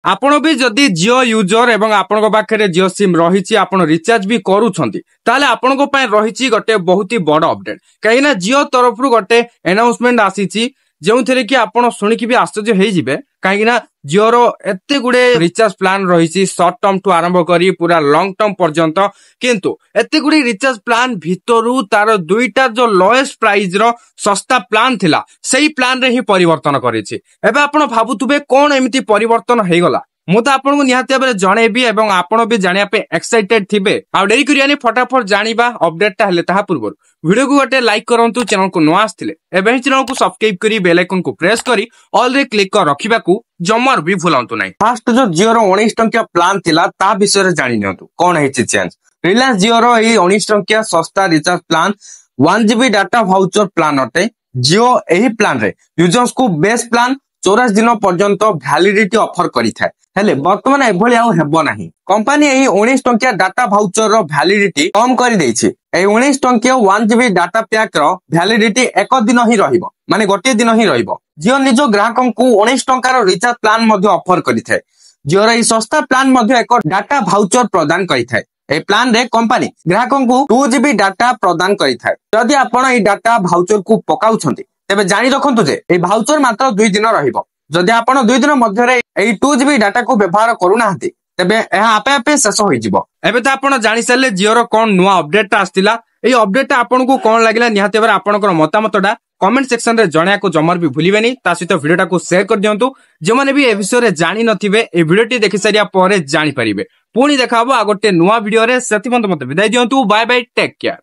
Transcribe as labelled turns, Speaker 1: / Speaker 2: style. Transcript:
Speaker 1: आपण भी जदि जियो यूजर एवं आपण पाखे जियो सिम रही आपण रिचार्ज भी करूछंती ताले आपण रही गोटे बहुत ही बड़ अपडेट कहीं जियो तरफ गोटे अनाउंसमेंट आसी जो थे कि आपण शुणिकी भी आश्चर्य हो कहीं जियोर एत गुड़े रिचार्ज प्लान रही सर्ट टर्म टू आरंभ करी पूरा लॉन्ग टर्म पर्यंत किंतु एत गुड़ी रिचार्ज प्लान भितरु तार दुईटा जो लोएस्ट प्राइस रो सस्ता प्लान थिला सही प्लान रे ही परिवर्तन करिछि। एबे आपण भाबुतुबे कोन एमिति परिवर्तन हे गला मु तो आपको निहाती भाव जनइबी एवं आपण भी जानिया पे एक्साइटेड थिबे आ डेरी करियानी फटाफट जानिबा अपडेट हेले ताहा पूर्व वीडियो को गोटे लाइक करंतु चैनल को नुआ आस्थिले एबे चैनल को सब्सक्राइब करी बेल आइकन को प्रेस करी ऑल रे क्लिक कर रखिबा को जमर भी भूलंतु नाही। फर्स्ट जो जियो रो 19 टंकिया प्लान थिला ता विषय रे जानि नियंतु कोन हेछि चेंज। रिलायंस जियो रो एही 19 टंकिया सस्ता recharge plan 1GB data voucher plan अटे। जियो एही प्लान रे यूजर्स को बेस प्लान 84 दिन पर्यंत वैलिडिटी ऑफर करि थाए हेले वर्तमान एभली आउ हेबो नाही। कंपनी एही 19 टंकिया डाटा वाउचर रो वैलिडिटी कम करि दैछि। एही 19 टंकिया 1GB डाटा पैक रो वैलिडिटी एक दिन ही रहिबो माने गोटे दिन ही रहिबो। जियो निजो ग्राहकन को 19 टंका रो रिचार्ज प्लान मध्ये ऑफर करि थाए। जियो रो ई सस्ता प्लान मध्ये एक डाटा वाउचर प्रदान करि थाए। ए प्लान रे कंपनी ग्राहकन को 2GB डाटा प्रदान करि थाए। जदि आपण ई डाटा वाउचर को पकाउछंती तेबे जानि रखंतु जे ए वाउचर मात्र 2 दिन रहिबो। जदि आपण 2 दिन मध्य रे एई 2GB डाटा को व्यवहार करू नाहंती तेबे एहा आपे आपे शेष होई जिवो। एबे त आपण जानि साले जियो रो कोन नुवा अपडेट आस्तिला एई अपडेट आपण को कोन लागिला निहाते बार आपनकर मतामतडा कमेंट सेक्शन रे जणिया को जमर भी भूलिबेनी। ता सहित वीडियोटा को शेयर कर दियंतु जे माने भी ए विषय रे जानि नथिबे ए वीडियोटी देखि सारिया परे जानि परिबे। पुणी देखाबो आ गोटे नुवा वीडियो रे सेति मते विदाय दियंतु बाय बाय टेक केयर।